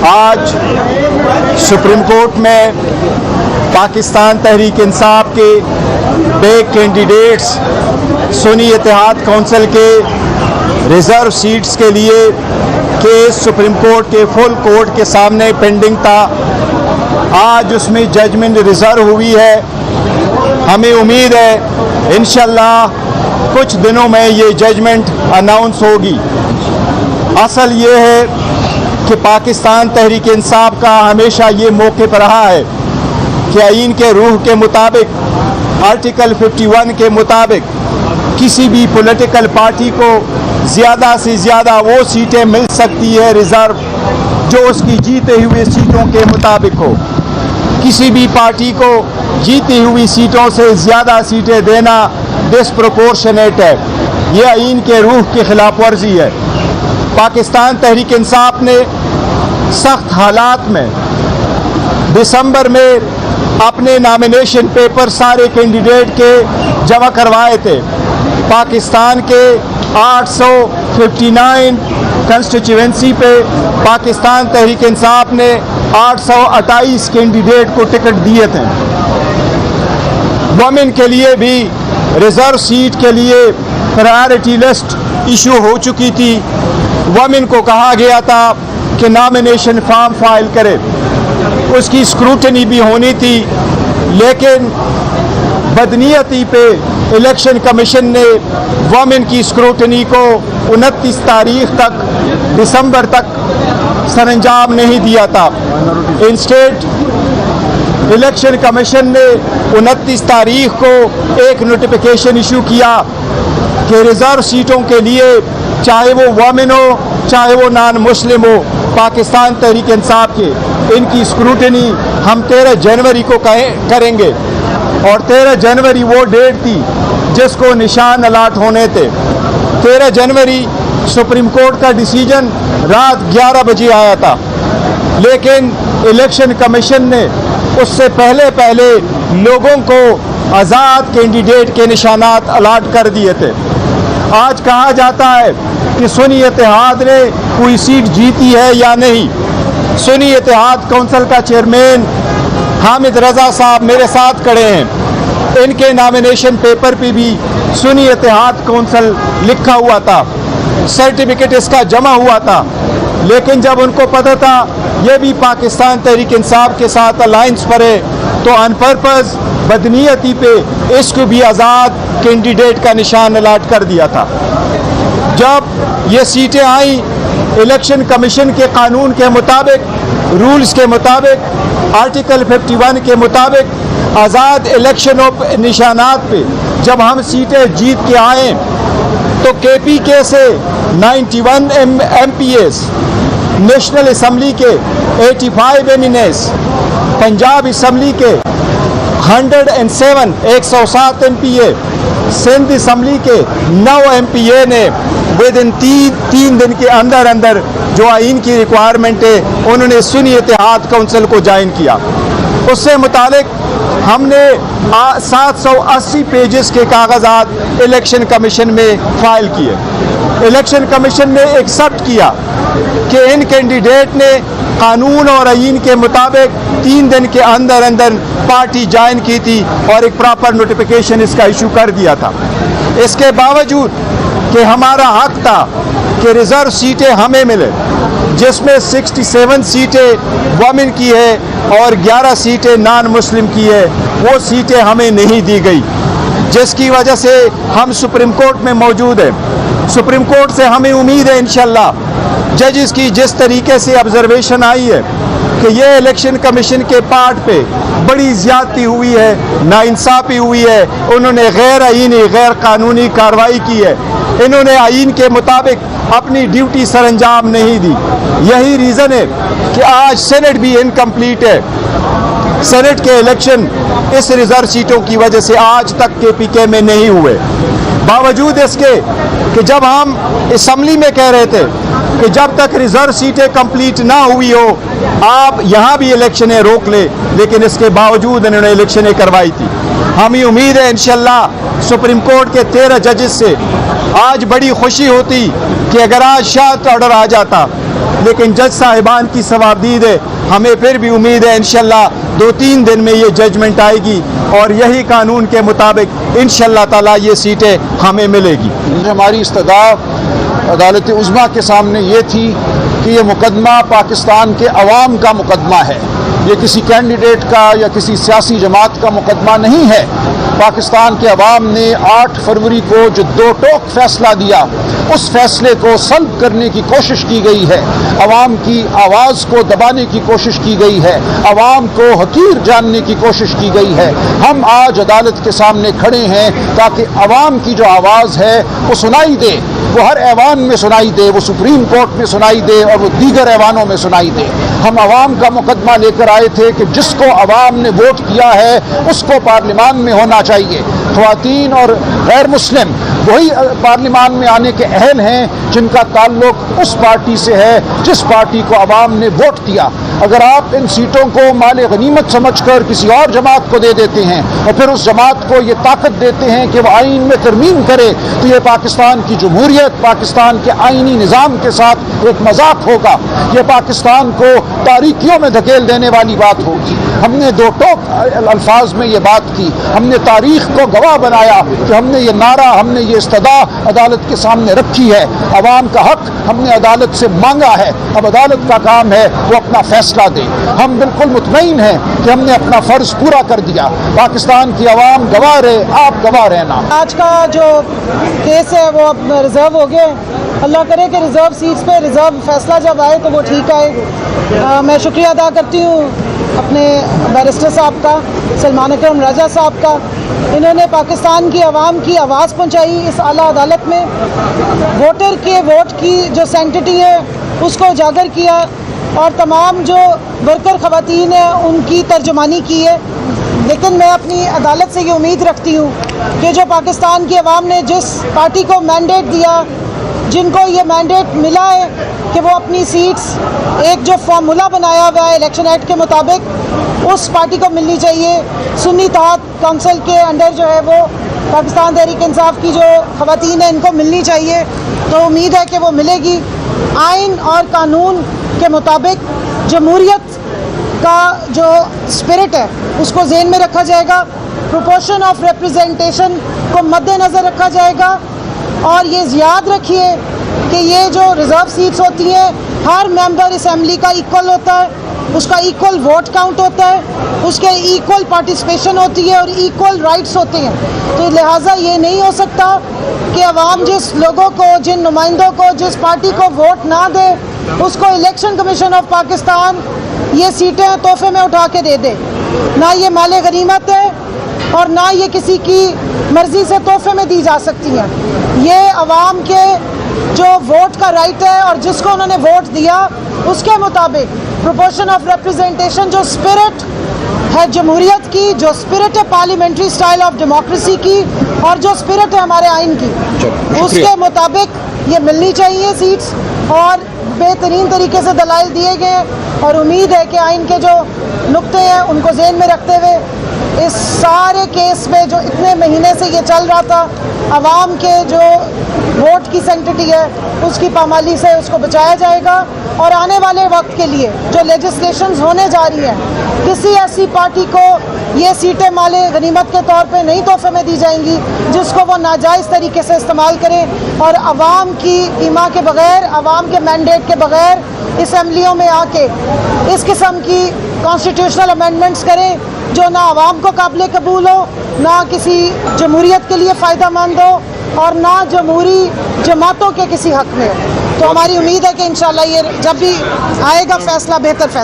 आज supreme court में पाकिस्तान तहरीक इंसाफ के बे कैंडिडेट्स सुन्नी इत्तेहाद कौंसिल के रिज़र्व सीट्स के लिए केस सुप्रीम कोर्ट के फुल कोर्ट के सामने पेंडिंग था। आज उसमें जजमेंट रिज़र्व हुई है। हमें उम्मीद है इंशाल्लाह कुछ दिनों में ये जजमेंट अनाउंस होगी। असल ये है कि पाकिस्तान तहरीक इंसाफ का हमेशा ये मौक़िफ़ रहा है कि आईन के रूह के मुताबिक आर्टिकल 51 के मुताबिक किसी भी पॉलिटिकल पार्टी को ज़्यादा से ज़्यादा वो सीटें मिल सकती है रिज़र्व जो उसकी जीते हुए सीटों के मुताबिक हो। किसी भी पार्टी को जीती हुई सीटों से ज़्यादा सीटें देना डिस्प्रोपोर्शनेट है। ये आईन के रूह की खिलाफ वर्जी है। पाकिस्तान तहरीक इंसाफ ने सख्त हालात में दिसंबर में अपने नॉमिनेशन पेपर सारे कैंडिडेट के जमा करवाए थे। पाकिस्तान के 859 कंस्टिट्यूएंसी पे पाकिस्तान तहरीक इंसाफ ने 828 कैंडिडेट को टिकट दिए थे। वुमेन के लिए भी रिज़र्व सीट के लिए प्रायोरिटी लिस्ट इशू हो चुकी थी। वुमेन को कहा गया था कि नॉमिनेशन फॉर्म फाइल करे, उसकी स्क्रूटनी भी होनी थी, लेकिन बदनीयती पे इलेक्शन कमीशन ने वुमेन की स्क्रूटनी को 29 तारीख तक दिसंबर तक सरंजाम नहीं दिया था। इंस्टेड इलेक्शन कमीशन ने 29 तारीख को एक नोटिफिकेशन इशू किया कि रिज़र्व सीटों के लिए चाहे वो वुमेन हो चाहे वो नॉन मुस्लिम हो, पाकिस्तान तहरीक इंसाफ के इनकी स्क्रूटनी हम 13 जनवरी को करेंगे। और 13 जनवरी वो डेट थी जिसको निशान अलाट होने थे। 13 जनवरी सुप्रीम कोर्ट का डिसीजन रात 11 बजे आया था, लेकिन इलेक्शन कमीशन ने उससे पहले लोगों को आज़ाद कैंडिडेट के निशानात अलाट कर दिए थे। आज कहा जाता है कि सुन्नी इत्तेहाद ने कोई सीट जीती है या नहीं। सुन्नी इत्तेहाद कौंसिल का चेयरमैन हामिद रज़ा साहब मेरे साथ खड़े हैं। इनके नॉमिनेशन पेपर पे भी सुन्नी इत्तेहाद कौंसिल लिखा हुआ था, सर्टिफिकेट इसका जमा हुआ था, लेकिन जब उनको पता था ये भी पाकिस्तान तहरीक इंसाफ के साथ अलायंस पर है तो अनपर्पज़ बदनीयती पे इसको भी आज़ाद कैंडिडेट का निशान अलाट कर दिया था। जब ये सीटें आई इलेक्शन कमीशन के कानून के मुताबिक, रूल्स के मुताबिक, आर्टिकल 51 के मुताबिक आज़ाद इलेक्शन ऑफ निशानात पे जब हम सीटें जीत के आए तो KPK से 91 MPs, नेशनल असम्बली के 85 MNs, पंजाब असम्बली के 107 MPA, सिंध असम्बली के 9 MPA ने विद इन 3 दिन के अंदर जो आइन की रिक्वायरमेंट है उन्होंने सुन्नी इत्तेहाद कौंसिल को ज्वाइन किया। उससे मुतालिक हमने 780 पेजेस के कागजात इलेक्शन कमीशन में फाइल किए। इलेक्शन कमीशन ने एक्सेप्ट किया कि इन कैंडिडेट ने कानून और आइन के मुताबिक 3 दिन के अंदर पार्टी ज्वाइन की थी और एक प्रॉपर नोटिफिकेशन इसका इशू कर दिया था। इसके बावजूद कि हमारा हक था कि रिज़र्व सीटें हमें मिले, जिसमें 67 सीटें वुमेन की है और 11 सीटें नॉन मुस्लिम की है, वो सीटें हमें नहीं दी गई, जिसकी वजह से हम सुप्रीम कोर्ट में मौजूद हैं। सुप्रीम कोर्ट से हमें उम्मीद है इंशाल्लाह जजेस की जिस तरीके से ऑब्जर्वेशन आई है कि ये इलेक्शन कमीशन के पार्ट पे बड़ी ज़्यादती हुई है, नाइंसाफ़ी हुई है, उन्होंने गैर आईनी गैर कानूनी कार्रवाई की है, इन्होंने आइन के मुताबिक अपनी ड्यूटी सरंजाम नहीं दी। यही रीज़न है कि आज सेनेट भी इनकम्प्लीट है। सेनेट के इलेक्शन इस रिज़र्व सीटों की वजह से आज तक KPK में नहीं हुए। बावजूद इसके कि जब हम असम्बली में कह रहे थे कि जब तक रिज़र्व सीटें कंप्लीट ना हुई हो आप यहाँ भी इलेक्शनें रोक ले, लेकिन इसके बावजूद इन्होंने इलेक्शनें करवाई थी। हमें उम्मीद है इंशाल्लाह सुप्रीम कोर्ट के 13 जजेस से आज बड़ी खुशी होती कि अगर आज शार्ट ऑर्डर आ जाता लेकिन जज साहिबान की सवाबदीद है, हमें फिर भी उम्मीद है इंशाल्लाह 2-3 दिन में ये जजमेंट आएगी और यही कानून के मुताबिक इंशाल्लाह ताला ये सीटें हमें मिलेगी। हमारी इस्तदा अदालत उज़्मा के सामने ये थी कि ये मुकदमा पाकिस्तान के अवाम का मुकदमा है, ये किसी कैंडिडेट का या किसी सियासी जमात का मुकदमा नहीं है। पाकिस्तान के अवाम ने 8 फरवरी को जो 2 टोक फैसला दिया, उस फैसले को सल्ब करने की कोशिश की गई है, अवाम की आवाज़ को दबाने की कोशिश की गई है, अवाम को हकीर जानने की कोशिश की गई है। हम आज अदालत के सामने खड़े हैं ताकि अवाम की जो आवाज़ है वो सुनाई दे, वो हर ऐवान में सुनाई दे, वो सुप्रीम कोर्ट में सुनाई दे और वो दीगर ऐवानों में सुनाई दे। हम अवाम का मुकदमा लेकर आए थे कि जिसको अवाम ने वोट किया है उसको पार्लिमान में होना चाहिए। ख्वातीन और गैर मुस्लिम वही पार्लिमान में आने के अहल हैं जिनका ताल्लुक उस पार्टी से है जिस पार्टी को अवाम ने वोट दिया। अगर आप इन सीटों को माले गनीमत समझकर किसी और जमात को दे देते हैं और फिर उस जमात को ये ताकत देते हैं कि वह आइन में तरमीम करे, तो ये पाकिस्तान की जमहूरियत, पाकिस्तान के आइनी निज़ाम के साथ एक मजाक होगा। ये पाकिस्तान को तारीकियों में धकेल देने वाली बात होगी। हमने 2 टोक अल्फाज में ये बात की, हमने तारीख को गवाह बनाया कि हमने ये नारा, हमने ये इस्तदा अदालत के सामने रखी है। अवाम का हक हमने अदालत से मांगा है, अब अदालत का काम है वो अपना फैसला दे। हम बिल्कुल मुतमईन हैं कि हमने अपना फ़र्ज पूरा कर दिया। पाकिस्तान की अवाम गवाह रहे, आप गवाह रहना। आज का जो केस है वो अब रिजर्व हो गया। अल्लाह करे कि रिजर्व सीट्स पे रिजर्व फैसला जब आए तो वो ठीक आए। मैं शुक्रिया अदा करती हूँ अपने बैरिस्टर साहब का, सलमान अकरम राजा साहब का। इन्होंने पाकिस्तान की आवाम की आवाज़ पहुँचाई इस आला अदालत में, वोटर के वोट की जो सेंटिटी है उसको उजागर किया और तमाम जो वर्कर ख़वातीन हैं उनकी तर्जुमानी की है। लेकिन मैं अपनी अदालत से ये उम्मीद रखती हूँ कि जो पाकिस्तान की आवाम ने जिस पार्टी को मैंडेट दिया, जिनको ये मैंडेट मिला है कि वो अपनी सीट्स एक जो फार्मूला बनाया हुआ है इलेक्शन एक्ट के मुताबिक उस पार्टी को मिलनी चाहिए। सुन्नी तहत काउंसिल के अंडर जो है वो पाकिस्तान तहरीक इंसाफ की जो ख़वातीन हैं इनको मिलनी चाहिए, तो उम्मीद है कि वो मिलेगी। आइन और कानून के मुताबिक जमहूरियत का जो स्पिरिट है उसको ज़हन में रखा जाएगा, प्रोपोर्शन ऑफ रिप्रेजेंटेशन को मद्देनज़र रखा जाएगा। और ये याद रखिए कि ये जो रिज़र्व सीट्स होती हैं हर मेंबर असेंबली का इक्वल होता है, उसका इक्वल वोट काउंट होता है, उसके इक्वल पार्टिसिपेशन होती है और इक्वल राइट्स होते हैं। तो लिहाजा ये नहीं हो सकता कि अवाम जिस लोगों को, जिन नुमाइंदों को, जिस पार्टी को वोट ना दे उसको इलेक्शन कमीशन ऑफ पाकिस्तान ये सीटें तोहफे में उठा के दे दे। ना ये माले गनीमत है और ना ये किसी की मर्ज़ी से तोहफे में दी जा सकती हैं। ये अवाम के जो वोट का राइट है और जिसको उन्होंने वोट दिया उसके मुताबिक प्रोपोर्शन ऑफ रिप्रेजेंटेशन, जो स्पिरिट है जमहूरियत की, जो स्पिरिट है पार्लियामेंट्री स्टाइल ऑफ डेमोक्रेसी की और जो स्पिरिट है हमारे आइन की, उसके मुताबिक ये मिलनी चाहिए सीट्स। और बेहतरीन तरीके से दलाइल दिए गए और उम्मीद है कि आइन के जो नुक्ते हैं उनको ज़हन में रखते हुए इस सारे केस में जो इतने महीने से ये चल रहा था, अवाम के जो वोट की सेंटिटी है उसकी पामाली से उसको बचाया जाएगा। और आने वाले वक्त के लिए जो लेजिस्लेशंस होने जा रही हैं, किसी ऐसी पार्टी को ये सीटें माले गनीमत के तौर पे नहीं तोहफे में दी जाएंगी जिसको वो नाजायज़ तरीके से इस्तेमाल करें और अवाम की ईमा के बग़ैर, अवाम के मैंडेट के बग़ैर असम्बलियों में आके इस किस्म की कॉन्स्टिट्यूशनल अमेंडमेंट्स करें जो ना अवाम को काबिल कबूल हो, ना किसी जमहूरियत के लिए फ़ायदा मंद हो और ना जमहूरी जमातों के किसी हक़ में हो। तो हमारी उम्मीद है कि इंशाल्लाह ये जब भी आएगा फ़ैसला, बेहतर फ़ैसला